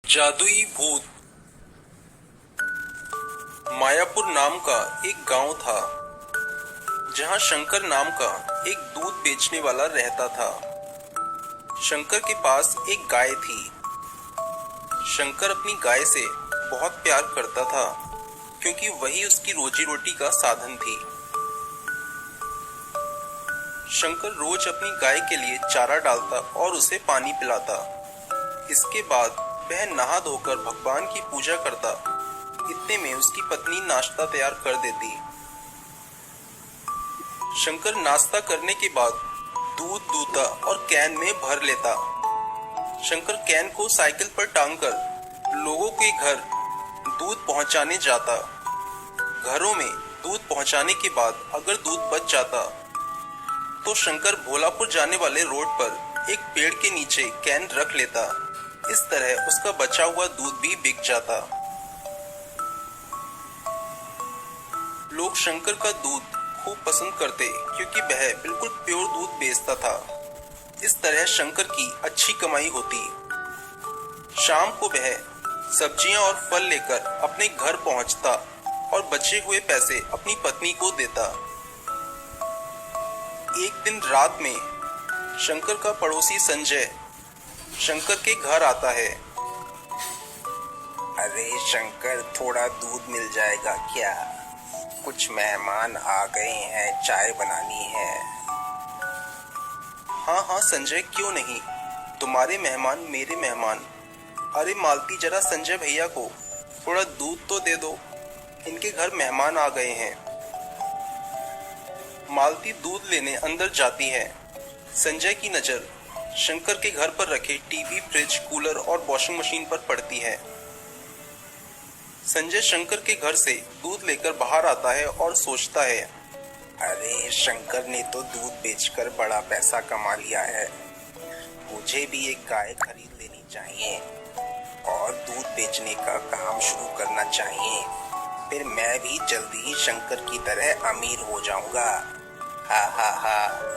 जादुई भूत। मायापुर नाम का एक गांव था जहां शंकर नाम का एक दूध बेचने वाला रहता था। शंकर के पास एक गाय थी। शंकर अपनी गाय से बहुत प्यार करता था क्योंकि वही उसकी रोजी रोटी का साधन थी। शंकर रोज अपनी गाय के लिए चारा डालता और उसे पानी पिलाता। इसके बाद वह नहा धोकर भगवान की पूजा करता। इतने में उसकी पत्नी नाश्ता तैयार कर देती। शंकर नाश्ता करने के बाद दूध दूता और कैन में भर लेता। शंकर कैन को साइकिल पर टांगकर लोगों के घर दूध पहुंचाने जाता। घरों में दूध पहुंचाने के बाद अगर दूध बच जाता तो शंकर भोलापुर जाने वाले रोड पर एक पेड़ के नीचे कैन रख लेता। इस तरह उसका बचा हुआ दूध भी बिक जाता। लोग शंकर का दूध खूब पसंद करते क्योंकि वह बिल्कुल प्योर दूध बेचता था। इस तरह शंकर की अच्छी कमाई होती। शाम को वह सब्जियां और फल लेकर अपने घर पहुंचता और बचे हुए पैसे अपनी पत्नी को देता। एक दिन रात में शंकर का पड़ोसी संजय शंकर के घर आता है। अरे शंकर, थोड़ा दूध मिल जाएगा क्या? कुछ मेहमान आ गए हैं, चाय बनानी है। हाँ हाँ संजय, क्यों नहीं, तुम्हारे मेहमान मेरे मेहमान। अरे मालती, जरा संजय भैया को थोड़ा दूध तो दे दो, इनके घर मेहमान आ गए हैं। मालती दूध लेने अंदर जाती है। संजय की नजर शंकर के घर पर रखे टीवी, फ्रिज, कूलर और वॉशिंग मशीन पर पड़ती है। संजय शंकर के घर से दूध लेकर बाहर आता है और सोचता है, अरे शंकर ने तो दूध बेचकर बड़ा पैसा कमा लिया है। मुझे भी एक गाय खरीद लेनी चाहिए और दूध बेचने का काम शुरू करना चाहिए। फिर मैं भी जल्दी ही शंकर की तरह अमीर हो जाऊंगा। हा हा हा।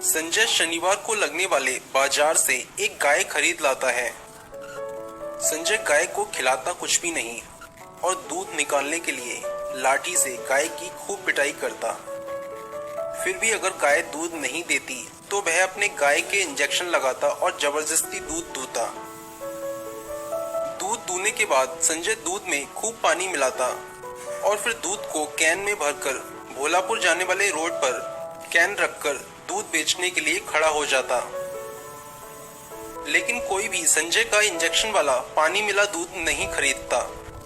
संजय शनिवार को लगने वाले बाजार से एक गाय खरीद लाता है। संजय गाय को खिलाता कुछ भी नहीं और दूध निकालने के लिए लाठी से गाय की खूब पिटाई करता। फिर भी अगर गाय दूध नहीं देती तो वह अपने गाय के इंजेक्शन लगाता और जबरदस्ती दूध दूता। दूध दूने के बाद संजय दूध में खूब पानी मिलाता और फिर दूध को कैन में भरकर भोलापुर जाने वाले रोड पर कैन रखकर दूध बेचने के लिए खड़ा हो जाता। लेकिन कोई भी संजय का इंजेक्शन वाला पानी मिला दूध नहीं खरीदता।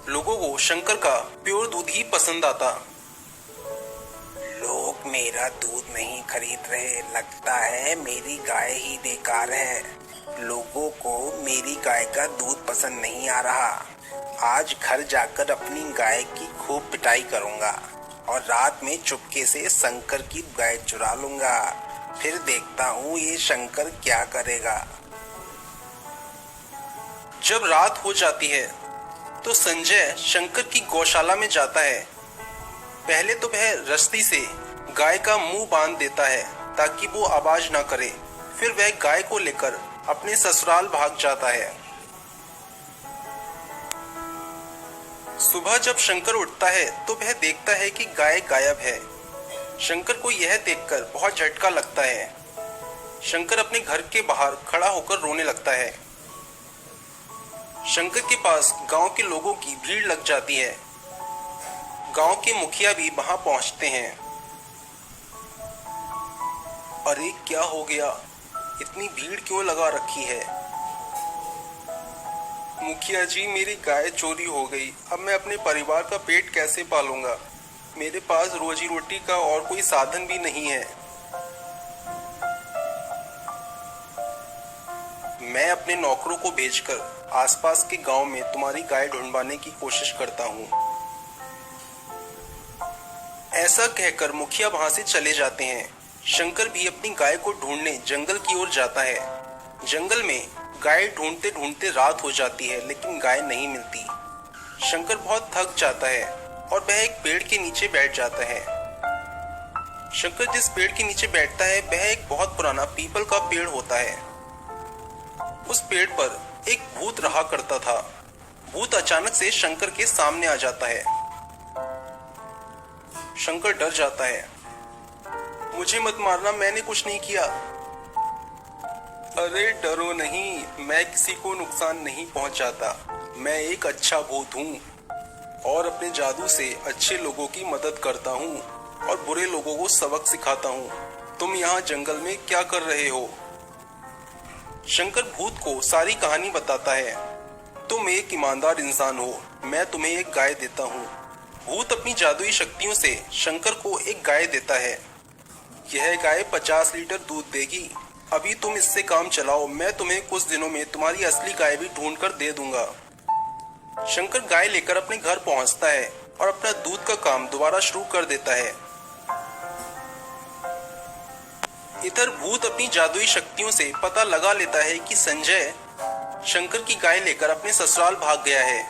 लोगों को शंकर का प्योर दूध ही पसंद आता। लोग मेरा दूध नहीं खरीद रहे, लगता है मेरी गाय ही बेकार है। लोगों को मेरी गाय का दूध पसंद नहीं आ रहा। आज घर जाकर अपनी गाय की खूब पिटाई करूंगा और रात में चुपके से शंकर की गाय चुरा लूंगा। फिर देखता हूँ ये शंकर क्या करेगा। जब रात हो जाती है तो संजय शंकर की गौशाला में जाता है। पहले तो वह रस्सी से गाय का मुंह बांध देता है ताकि वो आवाज ना करे। फिर वह गाय को लेकर अपने ससुराल भाग जाता है। सुबह जब शंकर उठता है तो वह देखता है कि गाय गायब है। शंकर को यह देखकर बहुत झटका लगता है। शंकर अपने घर के बाहर खड़ा होकर रोने लगता है। शंकर के पास गांव के लोगों की भीड़ लग जाती है। गांव के मुखिया भी वहां पहुंचते हैं। अरे क्या हो गया, इतनी भीड़ क्यों लगा रखी है? मुखिया जी, मेरी गाय चोरी हो गई। अब मैं अपने परिवार का पेट कैसे पालूंगा? मेरे पास रोजी रोटी का और कोई साधन भी नहीं है। मैं अपने नौकरों को भेजकर आसपास के गांव में तुम्हारी गाय ढूंढवाने की कोशिश करता हूँ। ऐसा कहकर मुखिया वहां से चले जाते हैं। शंकर भी अपनी गाय को ढूंढने जंगल की ओर जाता है। जंगल में गाय ढूंढते ढूंढते रात हो जाती है लेकिन गाय नहीं मिलती। शंकर बहुत थक जाता है और वह एक पेड़ के नीचे बैठ जाता है। शंकर जिस पेड़ के नीचे बैठता है वह एक बहुत पुराना पीपल का पेड़ होता है। उस पेड़ पर एक भूत रहा करता था। भूत अचानक से शंकर के सामने आ जाता है। शंकर डर जाता है। मुझे मत मारना, मैंने कुछ नहीं किया। अरे डरो नहीं, मैं किसी को नुकसान नहीं पहुंचाता। मैं एक अच्छा भूत हूँ और अपने जादू से अच्छे लोगों की मदद करता हूँ और बुरे लोगों को सबक सिखाता हूँ। तुम यहाँ जंगल में क्या कर रहे हो? शंकर भूत को सारी कहानी बताता है। तुम एक ईमानदार इंसान हो, मैं तुम्हें एक गाय देता हूँ। भूत अपनी जादुई शक्तियों से शंकर को एक गाय देता है। यह गाय 50 लीटर दूध देगी। अभी तुम इससे काम चलाओ, मैं तुम्हें कुछ दिनों में तुम्हारी असली गाय भी ढूंढ कर दे दूंगा। शंकर गाय लेकर अपने घर पहुंचता है और अपना दूध का काम दोबारा शुरू कर देता है। इधर भूत अपनी जादुई शक्तियों से पता लगा लेता है कि संजय शंकर की गाय लेकर अपने ससुराल भाग गया है।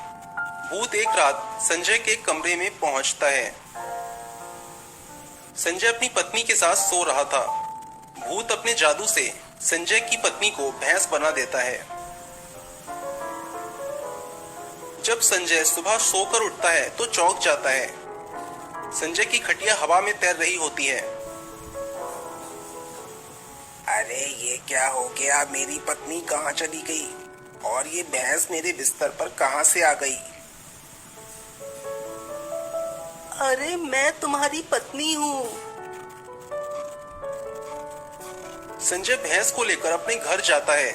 भूत एक रात संजय के कमरे में पहुंचता है। संजय अपनी पत्नी के साथ सो रहा था। भूत अपने जादू से संजय की पत्नी को भैंस बना देता है। जब संजय सुबह सोकर उठता है तो चौंक जाता है। संजय की खटिया हवा में तैर रही होती है। अरे ये क्या हो गया? मेरी पत्नी कहाँ चली गई और ये भैंस मेरे बिस्तर पर कहाँ से आ गई? अरे मैं तुम्हारी पत्नी हूँ। संजय भैंस को लेकर अपने घर जाता है।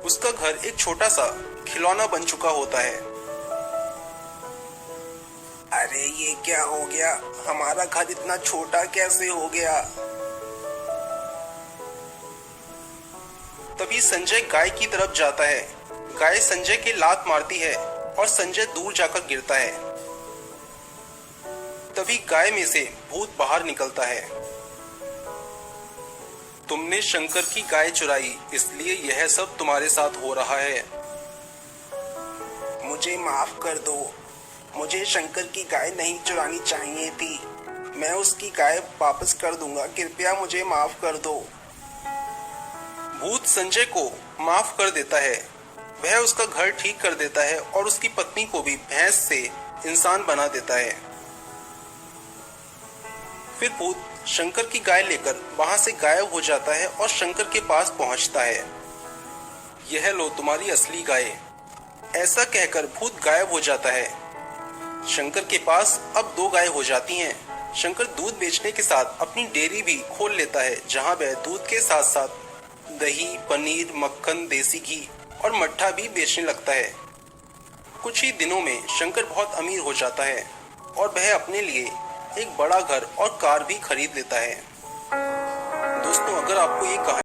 उसका घर एक छोटा सा खिलौना बन चुका होता है। अरे ये क्या हो गया? हमारा घर इतना छोटा कैसे हो गया? तभी संजय गाय की तरफ जाता है। गाय संजय के लात मारती है और संजय दूर जाकर गिरता है। तभी गाय में से भूत बाहर निकलता है। तुमने शंकर की गाय चुराई, इसलिए यह सब तुम्हारे साथ हो रहा है। मुझे माफ कर दो। मुझे शंकर की गाय नहीं चुरानी चाहिए थी। मैं उसकी गाय वापस कर दूंगा। कृपया मुझे माफ कर दो। भूत संजय को माफ कर देता है। वह उसका घर ठीक कर देता है और उसकी पत्नी को भी भैंस से इंसान बना देता है। फिर भूत शंकर की गाय लेकर वहां से गायब हो जाता है और शंकर के पास पहुंचता है। यह लो तुम्हारी असली गाय। ऐसा कहकर भूत गायब हो जाता है। शंकर के पास अब 2 गाय हो जाती हैं। शंकर दूध बेचने के साथ अपनी डेयरी भी खोल लेता है, जहां वह दूध के साथ साथ दही, पनीर, मक्खन, देसी घी और मट्ठा भी बेचने लगता है। कुछ ही दिनों में शंकर बहुत अमीर हो जाता है और वह अपने लिए एक बड़ा घर और कार भी खरीद लेता है। दोस्तों, अगर आपको ये कहानी